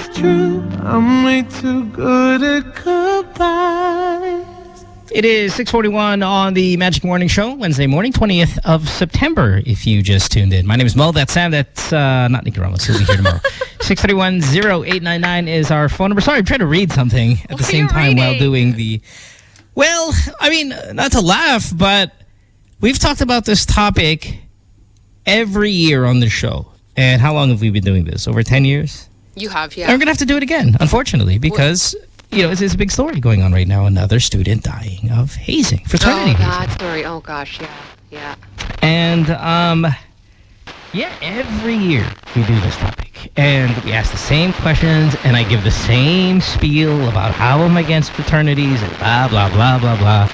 is true. I'm way too good at goodbyes. It is 6:41 on the Magic Morning Show, Wednesday morning, 20th of September, if you just tuned in. My name is Mo. That's Sam. That's not Nicky Ramos. He'll be here tomorrow. 631-0899 is our phone number. Sorry, I'm trying to read something at the same time while doing the... Well, I mean, not to laugh, but we've talked about this topic every year on the show. And how long have we been doing this? Over 10 years? You have, yeah. And we're going to have to do it again, unfortunately, because... You know, it's a big story going on right now. Another student dying of hazing, fraternity hazing. Oh, that story. Oh, gosh, yeah. And, yeah, every year we do this topic. And we ask the same questions, and I give the same spiel about how I'm against fraternities and blah, blah, blah, blah, blah.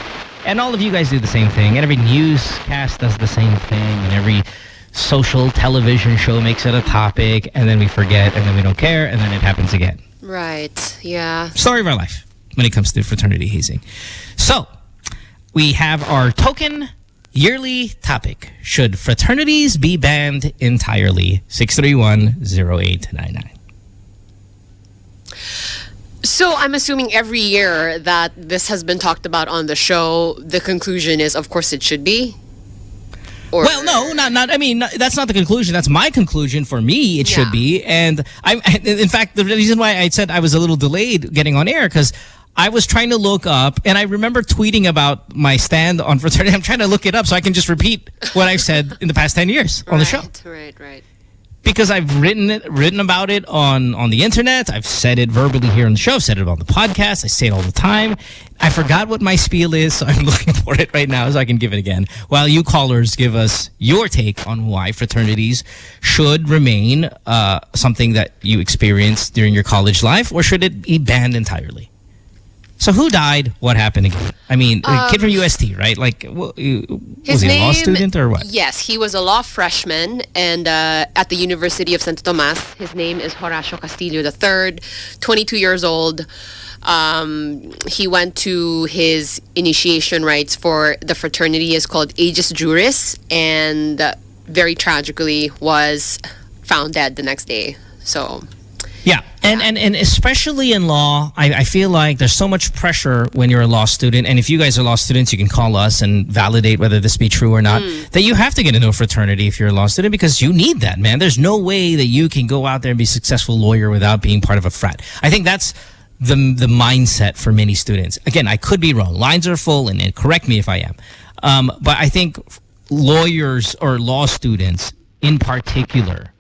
And all of you guys do the same thing. And every newscast does the same thing. And every social television show makes it a topic. And then we forget, and then we don't care, and then it happens again. Right, yeah. Story of our life when it comes to fraternity hazing. So, we have our token yearly topic. Should fraternities be banned entirely? 631-0899. So, I'm assuming every year that this has been talked about on the show, the conclusion is, of course, it should be. Or, well, no, not. I mean, that's not the conclusion. That's my conclusion. For me, it should be. And in fact, the reason why I said I was a little delayed getting on air because I was trying to look up, and I remember tweeting about my stand on fraternity. I'm trying to look it up so I can just repeat what I've said in the past 10 years on the show. Right. Because I've written about it on the internet. I've said it verbally here on the show. I've said it on the podcast. I say it all the time. I forgot what my spiel is, so I'm looking for it right now so I can give it again. While you callers give us your take on why fraternities should remain something that you experienced during your college life, or should it be banned entirely? So who died? What happened again? I mean, a kid from UST, right? Like, was he a law student or what? Yes, he was a law freshman and at the University of Santo Tomas. His name is Horacio Castillo III, 22 years old. He went to his initiation rites for the fraternity. It's called Aegis Juris, and very tragically was found dead the next day. So... Yeah, and especially in law, I feel like there's so much pressure when you're a law student, and if you guys are law students, you can call us and validate whether this be true or not, that you have to get into a fraternity if you're a law student because you need that, man. There's no way that you can go out there and be a successful lawyer without being part of a frat. I think that's the mindset for many students. Again, I could be wrong. Lines are full, and correct me if I am. But I think lawyers or law students in particular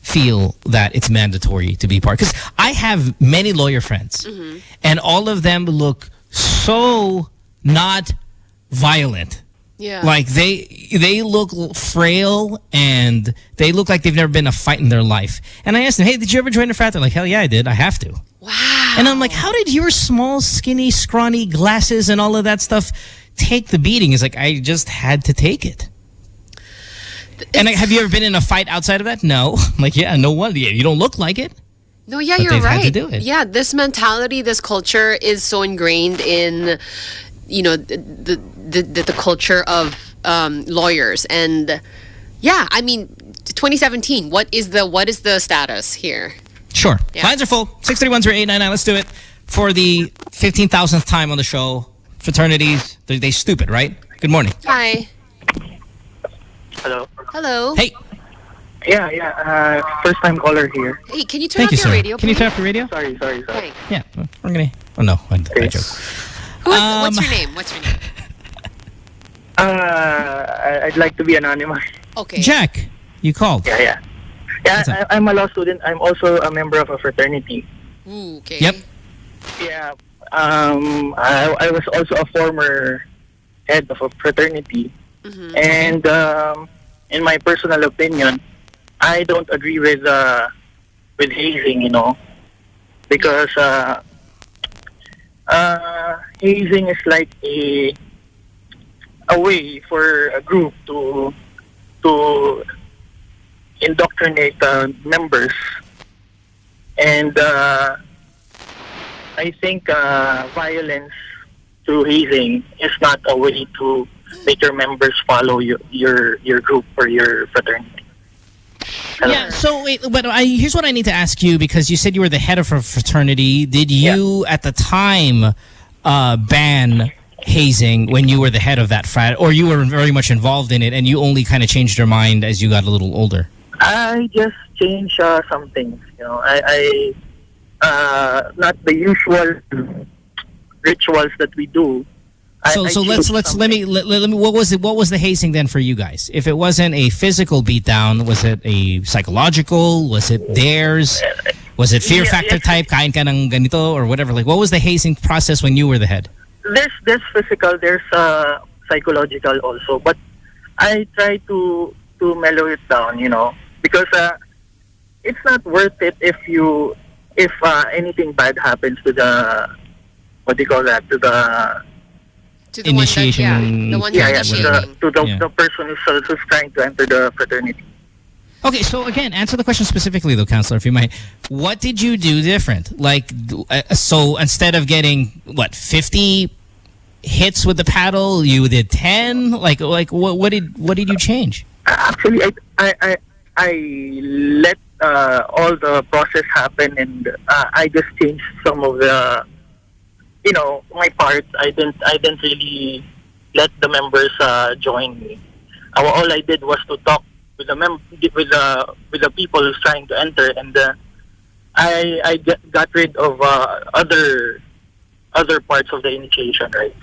feel that it's mandatory to be part. Because I have many lawyer friends, and all of them look so not violent. Yeah. Like, they look frail, and they look like they've never been in a fight in their life. And I asked them, hey, did you ever join a frat? They're like, hell yeah, I did. I have to. Wow. And I'm like, how did your small, skinny, scrawny glasses and all of that stuff take the beating? It's like, I just had to take it. And have you ever been in a fight outside of that? No. I'm like, yeah, no wonder. You don't look like it. No, yeah, but you're they've right. had to do it. Yeah, this mentality, this culture is so ingrained in, you know, the culture of lawyers. And yeah, I mean, 2017. What is the status here? Sure. Yeah. Lines are full. 631-0899. Let's do it for the 15,000th time on the show. Fraternities, they stupid, right? Good morning. Hi. Hello. Hey. Yeah. First time caller here. Hey, can you turn off your radio, Can you turn off your radio? Sorry. Thanks. Yeah. We're going to... Oh, no. I joke. What's your name? I'd like to be anonymous. Okay. Jack, you called. Yeah, I'm a law student. I'm also a member of a fraternity. Ooh, okay. Yep. Yeah. I was also a former head of a fraternity. And in my personal opinion, I don't agree with hazing, you know, because hazing is like a way for a group to indoctrinate members, and I think violence through hazing is not a way to make your members follow your group or your fraternity. Yeah, so wait, but here's what I need to ask you, because you said you were the head of a fraternity. Did you, at the time, ban hazing when you were the head of that frat, or you were very much involved in it and you only kind of changed your mind as you got a little older? I just changed some things. I not the usual rituals that we do. So let me what was the hazing then for you guys? If it wasn't a physical beatdown, was it a psychological? Was it dares? Was it fear factor type? Kain ka ng ganito or whatever? Like, what was the hazing process when you were the head? There's physical, there's psychological also, but I try to mellow it down, because it's not worth it if anything bad happens to the, what do you call that, to the initiation. The one initiating. To the person who's trying to enter the fraternity. Okay, so again, answer the question specifically, though, Counselor, if you might. What did you do different? Like, so instead of getting, 50 hits with the paddle, you did 10? Like what did you change? Actually, I let all the process happen, and I just changed some of the, my parts. I didn't really let the members join me. All I did was to talk with the people who's trying to enter, and I got rid of other parts of the initiation, right?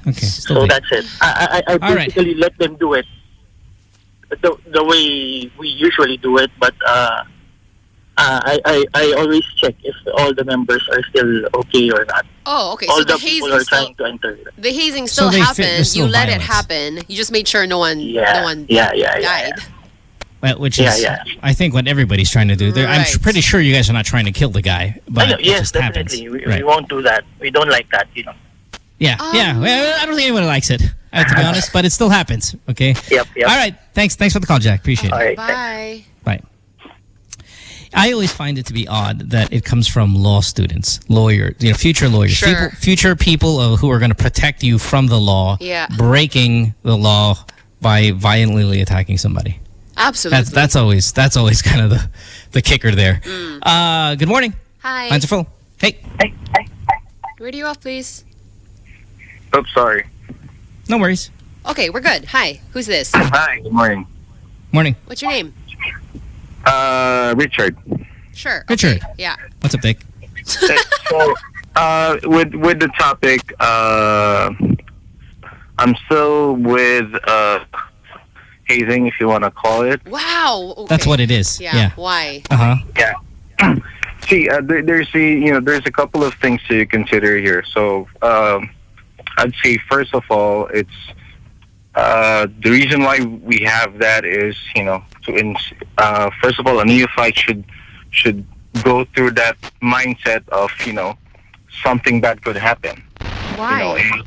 Okay. So that's it. I basically let them do it the way we usually do it, but I always check if all the members are still okay or not. Oh, okay. All so the people are trying to enter. The hazing still happened. You let it happen. You just made sure no one died. Well, which is, I think, what everybody's trying to do. I'm pretty sure you guys are not trying to kill the guy, but it yes, just definitely. happens. We won't do that. We don't like that, Yeah, Well, I don't think anyone likes it, to be honest, but it still happens, okay? Yep. All right, thanks for the call, Jack. Appreciate it. All right, bye. Bye. I always find it to be odd that it comes from law students, lawyers, future lawyers, Sure. future people who are going to protect you from the law, breaking the law by violently attacking somebody. Absolutely. That's always kind of the kicker there. Good morning. Hi. Lines are full. Hey. Radio off, please. Oops, sorry. No worries. Okay, we're good. Hi. Who's this? Hi, good morning. Morning. What's your name? Richard. Sure. Richard. Okay. Yeah. What's up, Dick? So, with the topic, I'm still with hazing, if you want to call it. Wow. Okay. That's what it is. Yeah. Why? Yeah. See, there's a couple of things to consider here. So, I'd say first of all, it's the reason why we have that is, first of all, a neophyte should go through that mindset of, something bad could happen. Why?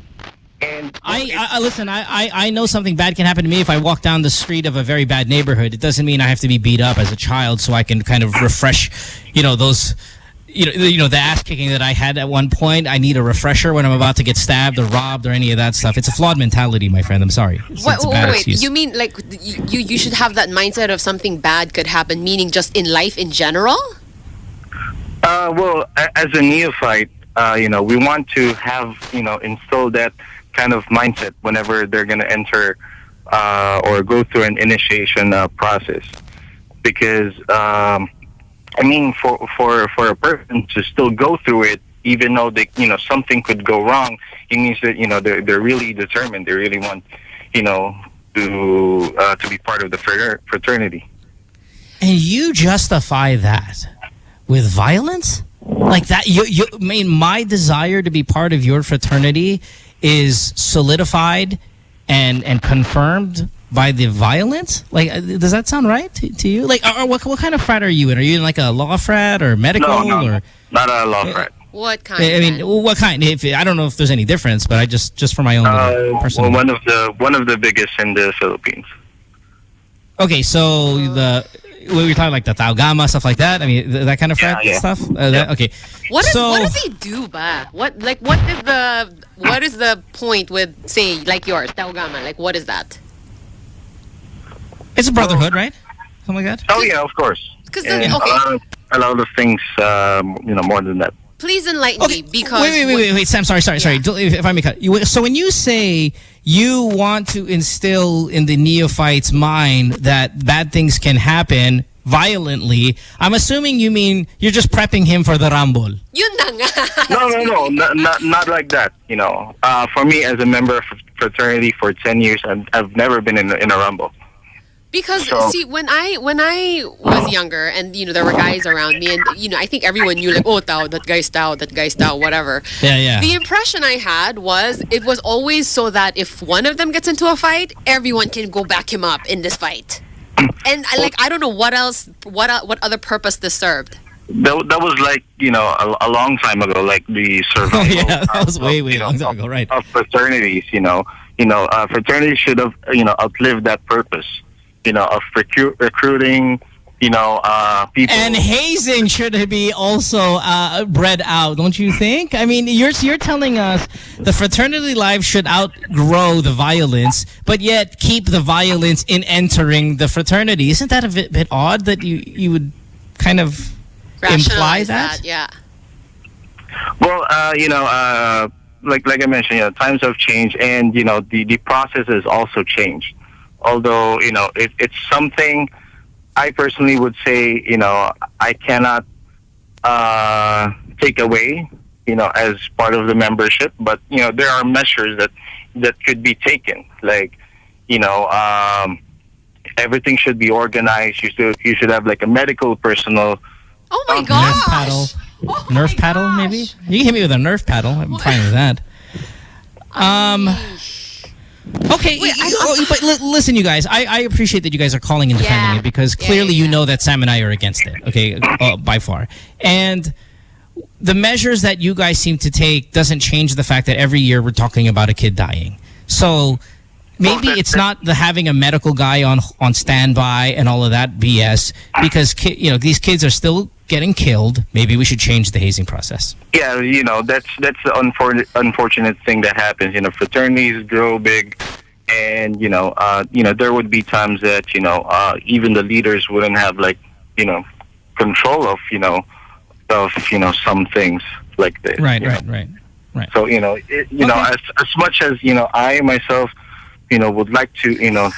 And I listen. I know something bad can happen to me if I walk down the street of a very bad neighborhood. It doesn't mean I have to be beat up as a child, so I can kind of refresh, those. The ass kicking that I had at one point. I need a refresher when I'm about to get stabbed or robbed or any of that stuff. It's a flawed mentality, my friend. I'm sorry. It's a bad excuse. You mean like you should have that mindset of something bad could happen, meaning just in life in general? Well, as a neophyte, we want to have, instill that kind of mindset whenever they're going to enter or go through an initiation process, because. For a person to still go through it, even though something could go wrong, it means that they're really determined. They really want to be part of the fraternity. And you justify that with violence like that? My desire to be part of your fraternity is solidified and confirmed by the violence? Like, does that sound right to you? Like, what kind of frat are you in? Are you in like a law frat or medical? No, or not a law frat. What kind? I mean, what kind? I don't know if there's any difference, but I just for my own personal. Well, one of the biggest in the Philippines. Okay, so we were talking like the Tau Gamma stuff like that. I mean, that kind of frat stuff. Okay. What do they do, ba? What is the point with, say, like yours, Tau Gamma? Like, what is that? It's a brotherhood, right? something like that? Oh yeah, of course. Because And okay, a lot of things, more than that. please enlighten me because Wait, Sam, sorry. If I may cut. So when you say you want to instill in the neophyte's mind that bad things can happen violently, I'm assuming you mean you're just prepping him for the rumble. Yun na nga. No, not like that. For me, as a member of fraternity for 10 years, I've never been in a rumble. Because So- see, when I was younger, and there were guys around me, and I think everyone knew like, oh, tao, that guy's tao, whatever. Yeah. The impression I had was it was always so that if one of them gets into a fight, everyone can go back him up in this fight. And I don't know what else, what other purpose this served. That was like, a long time ago, like the survival. Oh, yeah, that was way of, long time ago, right. Of fraternities, fraternities should have, outlived that purpose, of recruiting, people. And hazing should be also bred out, don't you think? I mean, you're telling us the fraternity life should outgrow the violence, but yet keep the violence in entering the fraternity. Isn't that a bit odd that you would kind of imply Rationalize that? Yeah. Well, like I mentioned, times have changed, and the process has also changed. Although it's something I personally would say I cannot take away as part of the membership, but there are measures that could be taken. Like everything should be organized. You should have like a medical personnel. Oh my Nerf gosh. paddle. Oh Nerf my paddle, gosh. maybe? You can hit me with a Nerf paddle. I'm fine with that. Okay, but listen, you guys. I appreciate that you guys are calling and defending Yeah. it because Yeah, clearly you yeah. know that Sam and I are against it. Okay, by far. And the measures that you guys seem to take doesn't change the fact that every year we're talking about a kid dying. So maybe it's not the having a medical guy on standby and all of that BS because these kids are still getting killed. Maybe we should change the hazing process. Yeah, that's the unfortunate thing that happens. Fraternities grow big, and there would be times that even the leaders wouldn't have control of some things like this. Right. So as much as I myself would like to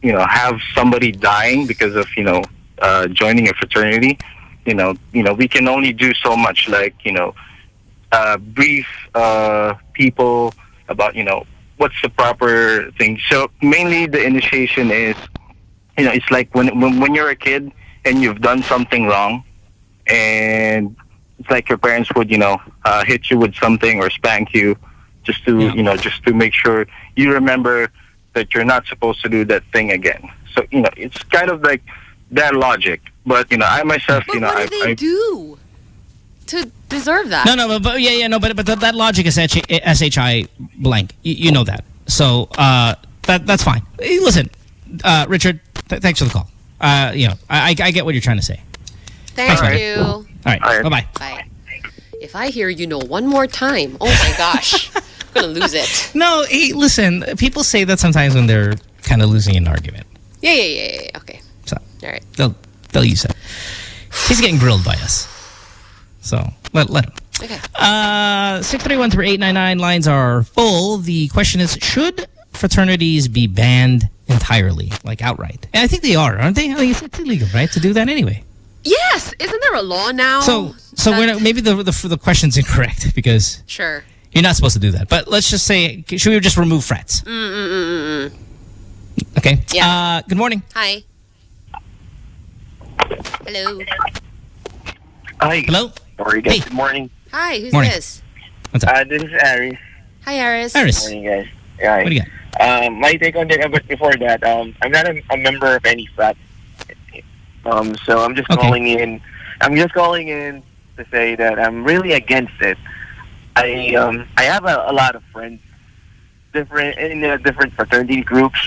have somebody dying because of joining a fraternity. We can only do so much, like, brief people about, what's the proper thing. So mainly the initiation is, it's like when you're a kid and you've done something wrong, and it's like your parents would, hit you with something or spank you just to, just to make sure you remember that you're not supposed to do that thing again. So, it's kind of like that logic. But I myself, But what do they do to deserve that? No, but that logic is SHI blank. You know that. So that's fine. Hey, listen, Richard, thanks for the call. I get what you're trying to say. Thank All right. you. All right, bye-bye. Bye. If I hear one more time, oh my gosh, I'm gonna lose it. No, hey, listen, people say that sometimes when they're kind of losing an argument. Yeah. Okay. So All right. they'll use it. He's getting grilled by us. So let him. Okay. 631-3899 lines are full. The question is, should fraternities be banned entirely, like outright? And I think they are, aren't they? I mean, it's illegal, right, to do that anyway. Yes. Isn't there a law now? So we're not, maybe the question's incorrect because Sure. you're not supposed to do that. But let's just say, should we just remove frats? Okay. Yeah. Good morning. Hi. Hello. Hi. Hello. How are you guys? Hey. Good morning. Hi. Who's Morning. this? What's up? This is Aris. Hi, Aris. Iris, Morning, guys. Yeah. what do you got? My take on that, but before that, I'm not a member of any frat. So I'm just Okay. calling in. I'm just calling in to say that I'm really against it. I have a lot of friends, different fraternity groups.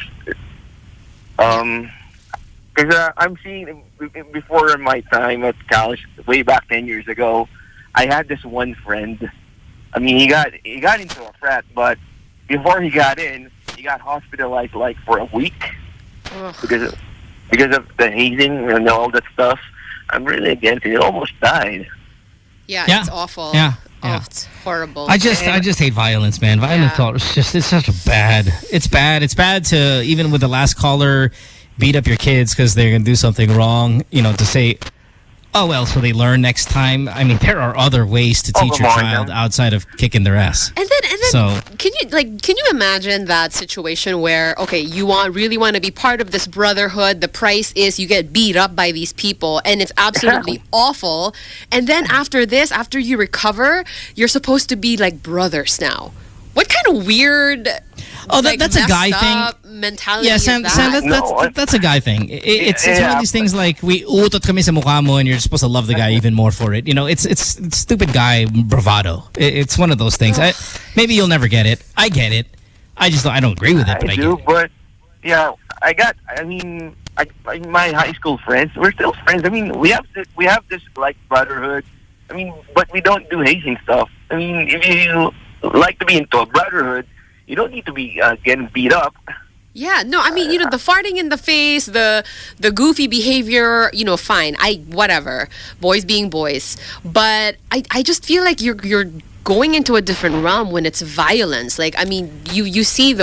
Because I'm seeing before my time at college, way back 10 years ago, I had this one friend. I mean, he got into a frat, but before he got in, he got hospitalized like for a week Ugh. because because of the hazing and all that stuff. I'm really against it. It almost died. Yeah, Yeah. it's awful. Yeah. Oh, Yeah. it's horrible. I just hate violence, man. Violence it's such a bad. It's bad. It's bad to, even with the last caller, beat up your kids because they're gonna do something wrong. You know, to say, oh well, so they learn next time. I mean, there are other ways to teach your child outside of kicking their ass. And then, can you imagine that situation where, okay, you really want to be part of this brotherhood. The price is you get beat up by these people, and it's absolutely awful. And then after this, after you recover, you're supposed to be like brothers now. What kind of weird? Oh, that's a guy thing. Mentality. Yeah, Sam, that's a guy thing. It's one of these things like we utot kami sa mukha mo and you're supposed to love the guy even more for it. You know, it's stupid guy bravado. It's one of those things. Maybe you'll never get it. I get it. I don't agree with it, but I get it. But yeah, my high school friends, we're still friends. I mean, we have this like brotherhood. I mean, but we don't do hazing stuff. I mean, if you like to be into a brotherhood, you don't need to be getting beat up. Yeah, no, I mean, the farting in the face, the goofy behavior, fine. Whatever. Boys being boys. But I just feel like you're going into a different realm when it's violence. Like, I mean, you see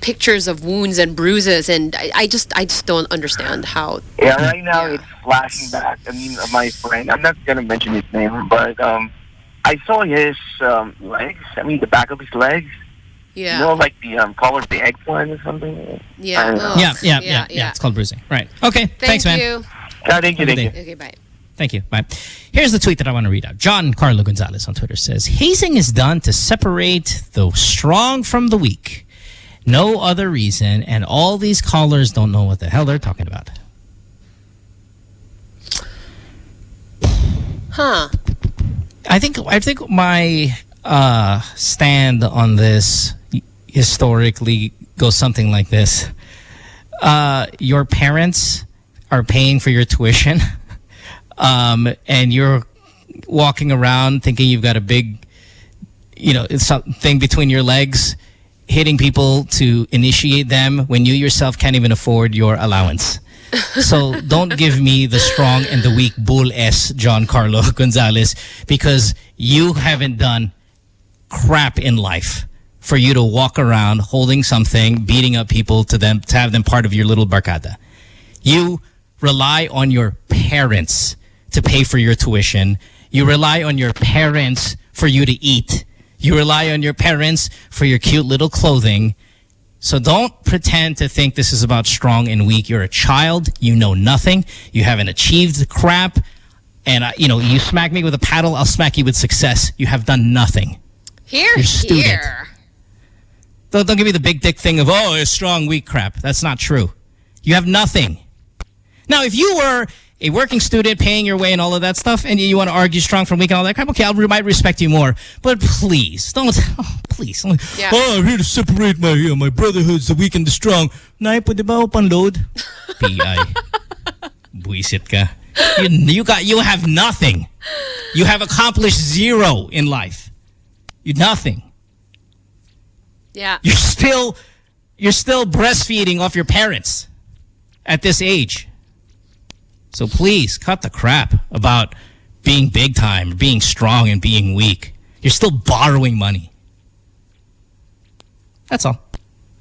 pictures of wounds and bruises, and I just don't understand how. Yeah, right now it's flashing back. I mean, my friend, I'm not going to mention his name, but I saw his legs. I mean, the back of his legs. Yeah. You know, like the color of the eggplant or something. Yeah. Yeah. It's called bruising. Right. Okay. Thanks, man. Thank you. Okay, bye. Thank you. Bye. Here's the tweet that I want to read out. John Carlo Gonzalez on Twitter says, hazing is done to separate the strong from the weak. No other reason, and all these callers don't know what the hell they're talking about. Huh. I think my stand on this historically goes something like this. Your parents are paying for your tuition, and you're walking around thinking you've got a big, something between your legs, hitting people to initiate them when you yourself can't even afford your allowance. So don't give me the strong and the weak bull S, John Carlo Gonzalez, because you haven't done crap in life for you to walk around holding something, beating up people to have them part of your little barkada. You rely on your parents to pay for your tuition. You rely on your parents for you to eat. You rely on your parents for your cute little clothing. So don't pretend to think this is about strong and weak. You're a child. You know nothing. You haven't achieved crap. And, you smack me with a paddle, I'll smack you with success. You have done nothing. You're stupid. Don't give me the big dick thing of, it's strong, weak crap. That's not true. You have nothing. Now, if you were a working student paying your way and all of that stuff, and you want to argue strong from weak and all that crap, okay, I might respect you more. But please, please. Yeah. I'm here to separate my brotherhoods, the weak and the strong. Nay, pwede ba upang-load? P.I. Buisit ka. You have nothing. You have accomplished zero in life. Nothing. Yeah. You're still breastfeeding off your parents at this age. So please cut the crap about being big time, being strong and being weak. You're still borrowing money. That's all.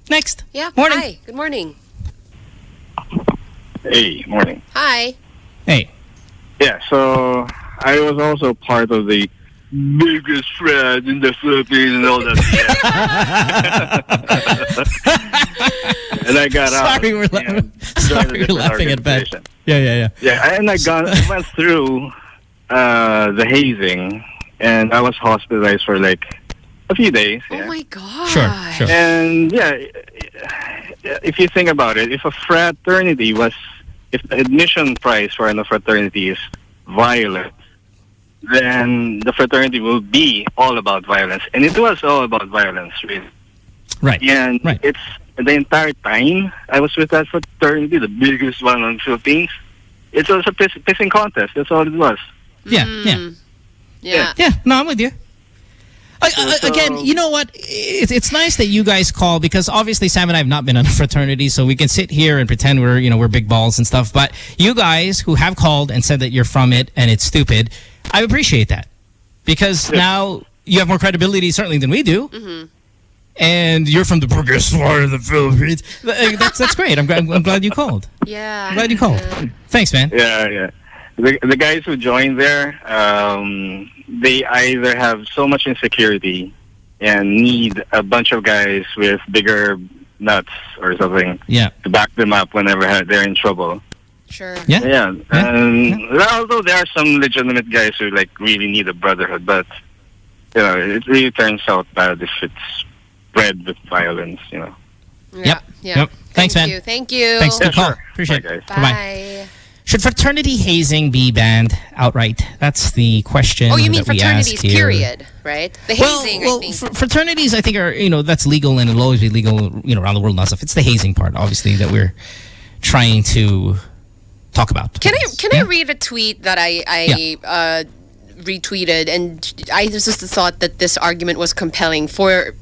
Next. Yeah. Morning. Hi. Good morning. Hey, morning. Hi. Hey. Yeah, so I was also part of the biggest frat in the Philippines and all that. And I got out. Sorry, we're laughing at Ben. Yeah. Yeah, and I went through the hazing, and I was hospitalized for like a few days. Oh my God. Sure. And yeah, if you think about it, if the admission price for a fraternity is violence, then the fraternity will be all about violence. And it was all about violence, really. Right. And it's the entire time I was with that fraternity, the biggest one in the Philippines, it was a pissing contest. That's all it was. Yeah. Yeah. No, I'm with you. Again, you know what? It's nice that you guys call, because obviously Sam and I have not been in a fraternity, so we can sit here and pretend we're big balls and stuff. But you guys who have called and said that you're from it and it's stupid, I appreciate that, because now you have more credibility certainly than we do. Mm-hmm. And you're from the biggest part of the Philippines. That's great. I'm glad you called. Yeah. I'm glad you called. Yeah. Thanks, man. Yeah. The guys who join there, they either have so much insecurity and need a bunch of guys with bigger nuts or something to back them up whenever they're in trouble. Sure. Yeah. Although there are some legitimate guys who really need a brotherhood, but it really turns out bad if it's bred with violence. Yep. Thanks, man. Thank you. Thanks for the call. Sure. Appreciate Bye, it. guys. Bye. Should fraternity hazing be banned outright? That's the question. Oh, you mean that we ask fraternities, here. period, right? The hazing, I think. Fraternities, I think, are that's legal, and it'll always be legal, around the world and stuff. It's the hazing part, obviously, that we're trying to talk about. Can I read a tweet that I retweeted, and I just thought that this argument was compelling for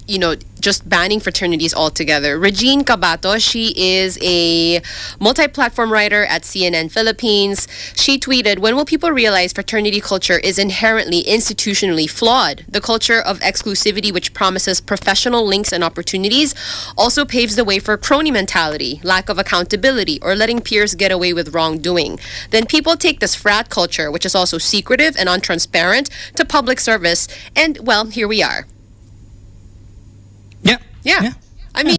just banning fraternities altogether. Regine Cabato, she is a multi-platform writer at CNN Philippines. She tweeted, "When will people realize fraternity culture is inherently institutionally flawed? The culture of exclusivity, which promises professional links and opportunities, also paves the way for crony mentality, lack of accountability, or letting peers get away with wrongdoing. Then people take this frat culture, which is also secretive and untransparent, to public service, and well, here we are." Yeah. I mean,